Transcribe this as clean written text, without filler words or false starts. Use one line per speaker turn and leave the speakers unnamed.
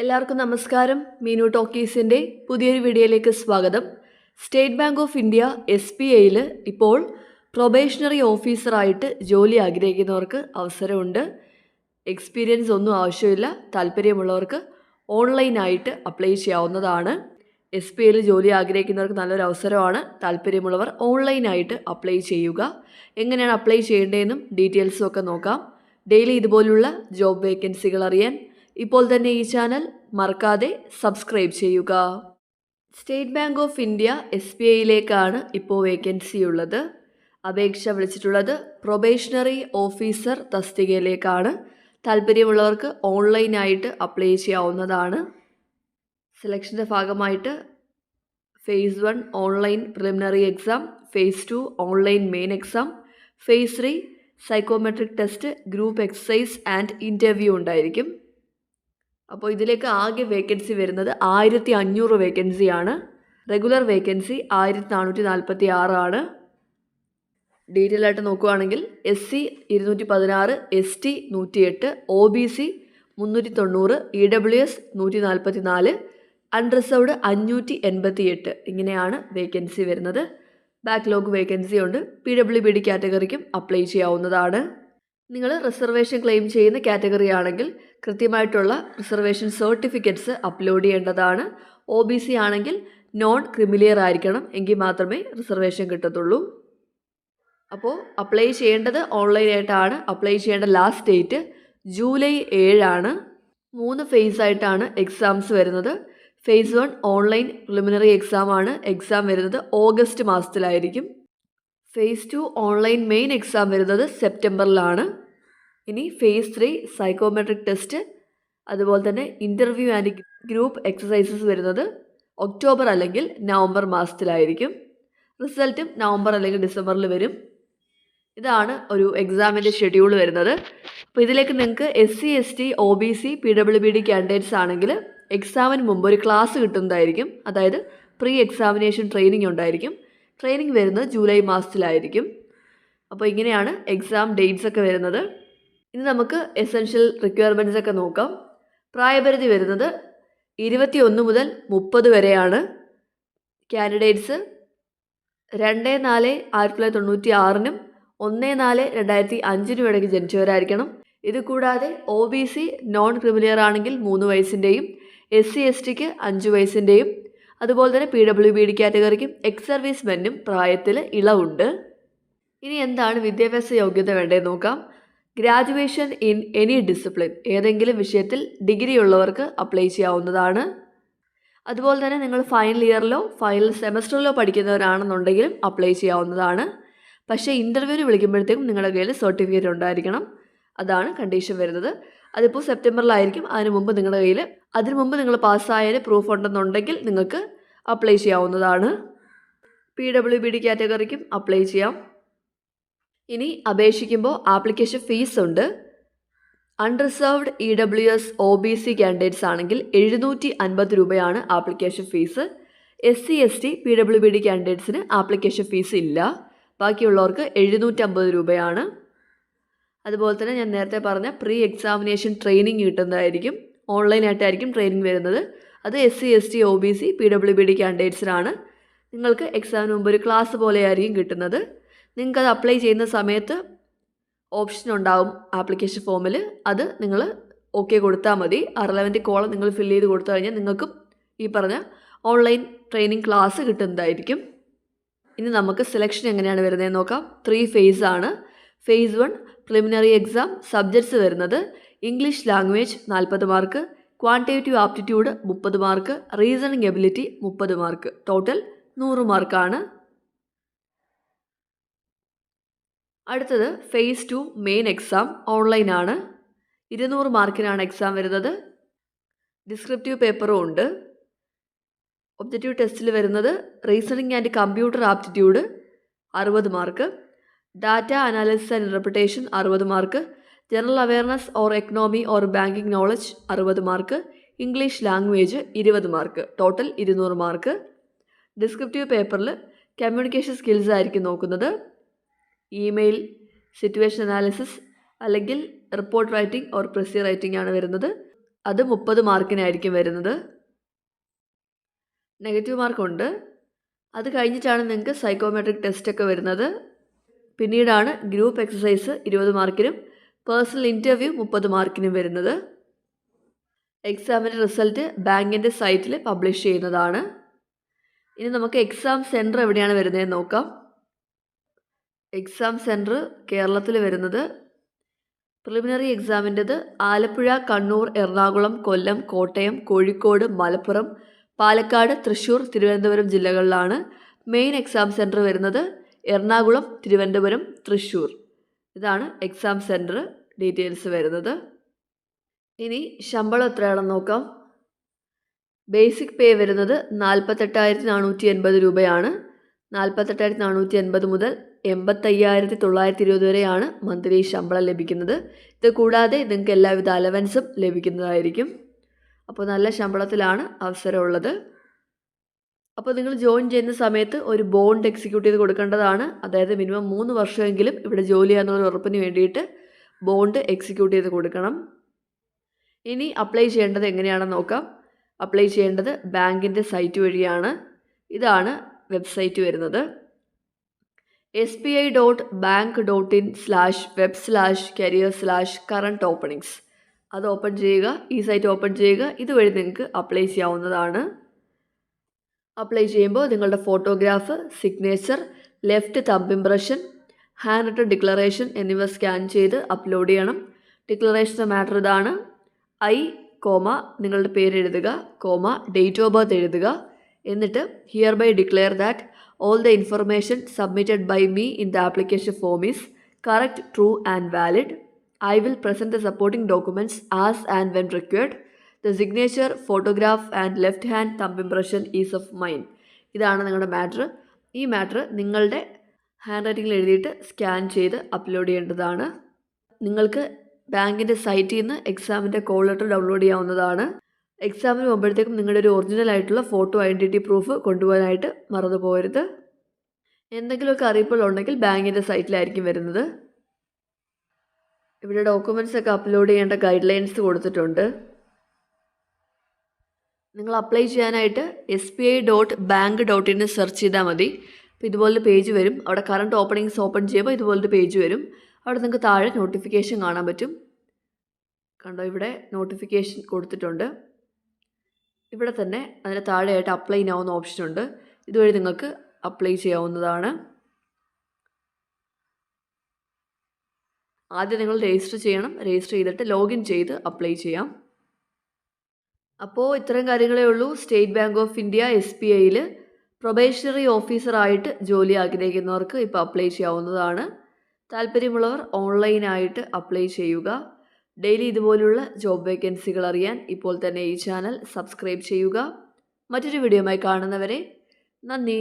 എല്ലാവർക്കും നമസ്കാരം. മീനു ടോക്കീസിൻ്റെ പുതിയൊരു വീഡിയോയിലേക്ക് സ്വാഗതം. സ്റ്റേറ്റ് ബാങ്ക് ഓഫ് ഇന്ത്യ SBIയിൽ ഇപ്പോൾ പ്രൊബേഷണറി ഓഫീസറായിട്ട് ജോലി ആഗ്രഹിക്കുന്നവർക്ക് അവസരമുണ്ട്. എക്സ്പീരിയൻസ് ഒന്നും ആവശ്യമില്ല. താല്പര്യമുള്ളവർക്ക് ഓൺലൈനായിട്ട് അപ്ലൈ ചെയ്യാവുന്നതാണ്. SBIയിൽ ജോലി ആഗ്രഹിക്കുന്നവർക്ക് നല്ലൊരു അവസരമാണ്. താല്പര്യമുള്ളവർ ഓൺലൈനായിട്ട് അപ്ലൈ ചെയ്യുക. എങ്ങനെയാണ് അപ്ലൈ ചെയ്യേണ്ടതെന്നും ഡീറ്റെയിൽസും ഒക്കെ നോക്കാം. ഡെയിലി ഇതുപോലുള്ള ജോബ് വേക്കൻസികൾ അറിയാൻ ഇപ്പോൾ തന്നെ ഈ ചാനൽ മറക്കാതെ സബ്സ്ക്രൈബ് ചെയ്യുക. സ്റ്റേറ്റ് ബാങ്ക് ഓഫ് ഇന്ത്യ SBIയിലേക്കാണ് ഇപ്പോൾ വേക്കൻസി ഉള്ളത്. അപേക്ഷ വിളിച്ചിട്ടുള്ളത് പ്രൊബേഷണറി ഓഫീസർ തസ്തികയിലേക്കാണ്. താല്പര്യമുള്ളവർക്ക് ഓൺലൈനായിട്ട് അപ്ലൈ ചെയ്യാവുന്നതാണ്. സെലക്ഷൻ്റെ ഭാഗമായിട്ട് phase 1 online preliminary exam, phase 2 online main exam, phase 3 psychometric test, group exercise and interview ഉണ്ടായിരിക്കും. അപ്പോൾ ഇതിലേക്ക് ആകെ വേക്കൻസി വരുന്നത് 1500 വേക്കൻസിയാണ്. റെഗുലർ വേക്കൻസി 1446 ആണ്. ഡീറ്റെയിൽ ആയിട്ട് നോക്കുകയാണെങ്കിൽ SC 216, ST 108, OBC 390, EWS 144, unreserved 588 ഇങ്ങനെയാണ് വേക്കൻസി വരുന്നത്. ബാക്ക്ലോഗ് വേക്കൻസി ഉണ്ട്. PWBD കാറ്റഗറിക്കും അപ്ലൈ ചെയ്യാവുന്നതാണ്. നിങ്ങൾ റിസർവേഷൻ ക്ലെയിം ചെയ്യുന്ന കാറ്റഗറി ആണെങ്കിൽ കൃത്യമായിട്ടുള്ള റിസർവേഷൻ സർട്ടിഫിക്കറ്റ്സ് അപ്ലോഡ് ചെയ്യേണ്ടതാണ്. OBC ആണെങ്കിൽ നോൺ ക്രിമിലിയർ ആയിരിക്കണം, എങ്കിൽ മാത്രമേ റിസർവേഷൻ കിട്ടത്തുള്ളൂ. അപ്പോൾ അപ്ലൈ ചെയ്യേണ്ടത് ഓൺലൈനായിട്ടാണ്. അപ്ലൈ ചെയ്യേണ്ട ലാസ്റ്റ് ഡേറ്റ് ജൂലൈ 7 ആണ്. 3 ഫേസ് ആയിട്ടാണ് എക്സാംസ് വരുന്നത്. ഫേസ് 1 ഓൺലൈൻ പ്രിലിമിനറി എക്സാം ആണ്. എക്സാം വരുന്നത് ഓഗസ്റ്റ് മാസത്തിലായിരിക്കും. ഫേസ് 2 ഓൺലൈൻ മെയിൻ എക്സാം വരുന്നത് സെപ്റ്റംബറിലാണ്. ഇനി ഫേസ് 3 സൈക്കോമെട്രിക് ടെസ്റ്റ്, അതുപോലെ തന്നെ ഇൻ്റർവ്യൂ ആൻഡ് ഗ്രൂപ്പ് എക്സസൈസസ് വരുന്നത് ഒക്ടോബർ അല്ലെങ്കിൽ നവംബർ മാസത്തിലായിരിക്കും. റിസൾട്ടും നവംബർ അല്ലെങ്കിൽ ഡിസംബറിൽ വരും. ഇതാണ് ഒരു എക്സാമിൻ്റെ ഷെഡ്യൂൾ വരുന്നത്. അപ്പോൾ ഇതിലേക്ക് നിങ്ങൾക്ക് SC, ST, OBC, PWBD candidates ആണെങ്കിൽ എക്സാമിന് മുമ്പ് ഒരു ക്ലാസ് കിട്ടുന്നതായിരിക്കും. അതായത് പ്രീ എക്സാമിനേഷൻ ട്രെയിനിങ് ഉണ്ടായിരിക്കും. ട്രെയിനിങ് വരുന്നത് ജൂലൈ മാസത്തിലായിരിക്കും. അപ്പോൾ ഇങ്ങനെയാണ് എക്സാം ഡേറ്റ്സ് ഒക്കെ വരുന്നത്. ഇനി നമുക്ക് എസെൻഷ്യൽ റിക്വയർമെൻറ്റ്സ് ഒക്കെ നോക്കാം. പ്രായപരിധി വരുന്നത് 21 മുതൽ 30 വരെയാണ്. കാൻഡിഡേറ്റ്സ് 2/4/1996 1/4/2005 ഇടയ്ക്ക് ജനിച്ചവരായിരിക്കണം. ഇത് കൂടാതെ OBC നോൺ ക്രിമിലിയർ ആണെങ്കിൽ 3 വയസ്സിൻ്റെയും, SC STക്ക് 5 വയസ്സിൻ്റെയും, അതുപോലെ തന്നെ PWBD കാറ്റഗറിക്കും എക്സ് സർവീസ് മെന്നും പ്രായത്തിൽ ഇളവുണ്ട്. ഇനി എന്താണ് വിദ്യാഭ്യാസ യോഗ്യത വേണ്ടതെന്ന് നോക്കാം. ഗ്രാജുവേഷൻ ഇൻ എനി ഡിസിപ്ലിൻ, ഏതെങ്കിലും വിഷയത്തിൽ ഡിഗ്രി ഉള്ളവർക്ക് അപ്ലൈ ചെയ്യാവുന്നതാണ്. അതുപോലെ തന്നെ നിങ്ങൾ ഫൈനൽ ഇയറിലോ ഫൈനൽ സെമസ്റ്ററിലോ പഠിക്കുന്നവരാണെന്നുണ്ടെങ്കിലും അപ്ലൈ ചെയ്യാവുന്നതാണ്. പക്ഷേ ഇൻ്റർവ്യൂവിന് വിളിക്കുമ്പോഴത്തേക്കും നിങ്ങളുടെ കയ്യിൽ സർട്ടിഫിക്കറ്റ് ഉണ്ടായിരിക്കണം. അതാണ് കണ്ടീഷൻ വരുന്നത്. അതിപ്പോൾ സെപ്റ്റംബറിലായിരിക്കും. അതിനു മുമ്പ് നിങ്ങൾ പാസ്സായതിന് പ്രൂഫ് ഉണ്ടെന്നുണ്ടെങ്കിൽ നിങ്ങൾക്ക് അപ്ലൈ ചെയ്യാവുന്നതാണ്. PWBD കാറ്റഗറിക്കും അപ്ലൈ ചെയ്യാം. ഇനി അപേക്ഷിക്കുമ്പോൾ ആപ്ലിക്കേഷൻ ഫീസ് ഉണ്ട്. അൺറിസർവ്ഡ് EWS OBC കാൻഡിഡേറ്റ്സ് ആണെങ്കിൽ 750 രൂപയാണ് application fees. SC ST PWBD കാൻഡിഡേറ്റ്സിന് ആപ്ലിക്കേഷൻ ഫീസ് ഇല്ല. ബാക്കിയുള്ളവർക്ക് 750 രൂപയാണ്. അതുപോലെ തന്നെ ഞാൻ നേരത്തെ പറഞ്ഞ പ്രീ എക്സാമിനേഷൻ ട്രെയിനിങ് കിട്ടുന്നതായിരിക്കും. ഓൺലൈനായിട്ടായിരിക്കും ട്രെയിനിങ് വരുന്നത്. അത് SC ST OBC PWBD കാൻഡിഡേറ്റ്സിനാണ്. നിങ്ങൾക്ക് എക്സാമിന് മുമ്പ് ഒരു ക്ലാസ് പോലെയായിരിക്കും കിട്ടുന്നത്. നിങ്ങൾക്കത് അപ്ലൈ ചെയ്യുന്ന സമയത്ത് ഓപ്ഷൻ ഉണ്ടാവും ആപ്ലിക്കേഷൻ ഫോമിൽ. അത് നിങ്ങൾ ഓക്കെ കൊടുത്താൽ മതി. ആ റെലവൻറ്റ് കോളം നിങ്ങൾ ഫില്ല് ചെയ്ത് കൊടുത്തു കഴിഞ്ഞാൽ നിങ്ങൾക്കും ഈ പറഞ്ഞ ഓൺലൈൻ ട്രെയിനിങ് ക്ലാസ് കിട്ടുന്നതായിരിക്കും. ഇനി നമുക്ക് സെലക്ഷൻ എങ്ങനെയാണ് വരുന്നതെന്ന് നോക്കാം. 3 ഫേസ് ആണ്. Phase 1 preliminary exam. സബ്ജക്ട്സ് വരുന്നത് English language 40 mark, quantitative aptitude 30 mark, reasoning ability 30 mark, total 100 മാർക്കാണ്. അടുത്തത് ഫേസ് 2 മെയിൻ എക്സാം ഓൺലൈനാണ്. 200 മാർക്കിനാണ് എക്സാം വരുന്നത്. ഡിസ്ക്രിപ്റ്റീവ് പേപ്പറും ഉണ്ട്. ഒബ്ജക്റ്റീവ് ടെസ്റ്റിൽ വരുന്നത് reasoning and computer aptitude 60 mark, data analysis and interpretation 60 mark, general awareness or economy or banking knowledge 60 mark, English language 20 mark, total 200 mark. Descriptive പേപ്പറിൽ കമ്മ്യൂണിക്കേഷൻ സ്കിൽസ് ആയിരിക്കും നോക്കുന്നത്. ഇമെയിൽ, സിറ്റുവേഷൻ അനാലിസിസ് അല്ലെങ്കിൽ report writing or പ്രസി writing ആണ് വരുന്നത്. അത് 30 മാർക്കിനായിരിക്കും വരുന്നത്. Negative മാർക്കുണ്ട്. അത് കഴിഞ്ഞിട്ടാണ് നിങ്ങൾക്ക് സൈക്കോമെട്രിക് ടെസ്റ്റൊക്കെ വരുന്നത്. പിന്നീടാണ് ഗ്രൂപ്പ് എക്സസൈസ് 20 മാർക്കിനും പേഴ്സണൽ ഇൻ്റർവ്യൂ 30 മാർക്കിനും വരുന്നത്. എക്സാമിൻ്റെ റിസൾട്ട് ബാങ്കിൻ്റെ സൈറ്റിൽ പബ്ലിഷ് ചെയ്യുന്നതാണ്. ഇനി നമുക്ക് എക്സാം സെൻറ്റർ എവിടെയാണ് വരുന്നതെന്ന് നോക്കാം. എക്സാം സെൻറ്റർ കേരളത്തിൽ വരുന്നത് പ്രിലിമിനറി എക്സാമിൻ്റെത് ആലപ്പുഴ, കണ്ണൂർ, എറണാകുളം, കൊല്ലം, കോട്ടയം, കോഴിക്കോട്, മലപ്പുറം, പാലക്കാട്, തൃശ്ശൂർ, തിരുവനന്തപുരം ജില്ലകളിലാണ്. മെയിൻ എക്സാം സെൻറ്റർ വരുന്നത് എറണാകുളം, തിരുവനന്തപുരം, തൃശ്ശൂർ. ഇതാണ് എക്സാം സെൻറ്റർ ഡീറ്റെയിൽസ് വരുന്നത്. ഇനി ശമ്പളം എത്രയാണെന്ന് നോക്കാം. ബേസിക് പേ വരുന്നത് 48,480 രൂപയാണ്. 48,480 മുതൽ 85,920 വരെയാണ് മന്ത്ലി ശമ്പളം ലഭിക്കുന്നത്. ഇത് കൂടാതെ നിങ്ങൾക്ക് എല്ലാവിധ അലവൻസും ലഭിക്കുന്നതായിരിക്കും. അപ്പോൾ നല്ല ശമ്പളത്തിലാണ് അവസരമുള്ളത്. അപ്പോൾ നിങ്ങൾ ജോയിൻ ചെയ്യുന്ന സമയത്ത് ഒരു ബോണ്ട് എക്സിക്യൂട്ട് ചെയ്ത് കൊടുക്കേണ്ടതാണ്. അതായത് മിനിമം 3 വർഷമെങ്കിലും ഇവിടെ ജോലി ചെയ്യാനുള്ള ഉറപ്പിന് വേണ്ടിയിട്ട് ബോണ്ട് എക്സിക്യൂട്ട് ചെയ്ത് കൊടുക്കണം. ഇനി അപ്ലൈ ചെയ്യേണ്ടത് എങ്ങനെയാണെന്ന് നോക്കാം. അപ്ലൈ ചെയ്യേണ്ടത് ബാങ്കിൻ്റെ സൈറ്റ് വഴിയാണ്. ഇതാണ് വെബ്സൈറ്റ് വരുന്നത്. sbi.bank.in/web/career/current-openings. അത് ഓപ്പൺ ചെയ്യുക. ഈ സൈറ്റ് ഓപ്പൺ ചെയ്യുക. ഇതുവഴി നിങ്ങൾക്ക് അപ്ലൈ ചെയ്യാവുന്നതാണ്. അപ്ലൈ ചെയ്യുമ്പോൾ നിങ്ങളുടെ photograph, signature, left thumb impression, hand written declaration എന്നിവ സ്കാൻ ചെയ്ത് അപ്ലോഡ് ചെയ്യണം. ഡിക്ലറേഷൻ്റെ മാറ്റർ ഇതാണ്: I, നിങ്ങളുടെ പേര് എഴുതുക, ഡേറ്റ് ഓഫ് ബർത്ത് എഴുതുക. എന്നിട്ട് hereby declare that all the information submitted by me in the application form is correct, true and valid. I will present the supporting documents as and when required. The signature, photograph and left hand thumb impression is of mine. ഇതാണ് നിങ്ങളുടെ matter. ഈ matter നിങ്ങളുടെ hand റൈറ്റിങ്ങിൽ എഴുതിയിട്ട് scan ചെയ്ത് upload ചെയ്യേണ്ടതാണ്. നിങ്ങൾക്ക് ബാങ്കിൻ്റെ സൈറ്റിൽ നിന്ന് എക്സാമിൻ്റെ കോൾ ലെറ്റർ ഡൗൺലോഡ് ചെയ്യാവുന്നതാണ്. എക്സാമിന് പോകുമ്പോഴത്തേക്കും നിങ്ങളുടെ ഒരു ഒറിജിനൽ ആയിട്ടുള്ള ഫോട്ടോ ഐഡൻറ്റിറ്റി പ്രൂഫ് കൊണ്ടുപോകാനായിട്ട് മറന്നു പോകരുത്. എന്തെങ്കിലുമൊക്കെ അറിയിപ്പുകളുണ്ടെങ്കിൽ ബാങ്കിൻ്റെ സൈറ്റിലായിരിക്കും വരുന്നത്. ഇവിടെ ഡോക്യുമെൻറ്റ്സ് ഒക്കെ അപ്ലോഡ് ചെയ്യേണ്ട ഗൈഡ് ലൈൻസ് കൊടുത്തിട്ടുണ്ട്. നിങ്ങൾ അപ്ലൈ ചെയ്യാനായിട്ട് sbi.bank.in സെർച്ച് ചെയ്താൽ മതി. അപ്പോൾ ഇതുപോലൊരു പേജ് വരും. അവിടെ കറണ്ട് ഓപ്പണിങ്സ് ഓപ്പൺ ചെയ്യുമ്പോൾ ഇതുപോലൊരു പേജ് വരും. അവിടെ നിങ്ങൾക്ക് താഴെ നോട്ടിഫിക്കേഷൻ കാണാൻ പറ്റും. കണ്ടോ, ഇവിടെ നോട്ടിഫിക്കേഷൻ കൊടുത്തിട്ടുണ്ട്. ഇവിടെ തന്നെ അതിന് താഴെയായിട്ട് അപ്ലൈ ചെയ്യാവുന്ന ഓപ്ഷനുണ്ട്. ഇതുവഴി നിങ്ങൾക്ക് അപ്ലൈ ചെയ്യാവുന്നതാണ്. ആദ്യം നിങ്ങൾ രജിസ്റ്റർ ചെയ്യണം. രജിസ്റ്റർ ചെയ്തിട്ട് ലോഗിൻ ചെയ്ത് അപ്ലൈ ചെയ്യാം. അപ്പോൾ ഇത്തരം കാര്യങ്ങളേ ഉള്ളൂ. സ്റ്റേറ്റ് ബാങ്ക് ഓഫ് ഇന്ത്യ SBIയിൽ പ്രൊബേഷണറി ഓഫീസറായിട്ട് ജോലി ആഗ്രഹിക്കുന്നവർക്ക് ഇപ്പോൾ അപ്ലൈ ചെയ്യാവുന്നതാണ്. താല്പര്യമുള്ളവർ ഓൺലൈനായിട്ട് അപ്ലൈ ചെയ്യുക. ഡെയിലി ഇതുപോലുള്ള ജോബ് വേക്കൻസികൾ അറിയാൻ ഇപ്പോൾ തന്നെ ഈ ചാനൽ സബ്സ്ക്രൈബ് ചെയ്യുക. മറ്റൊരു വീഡിയോയുമായി കാണുന്നവരെ നന്ദി.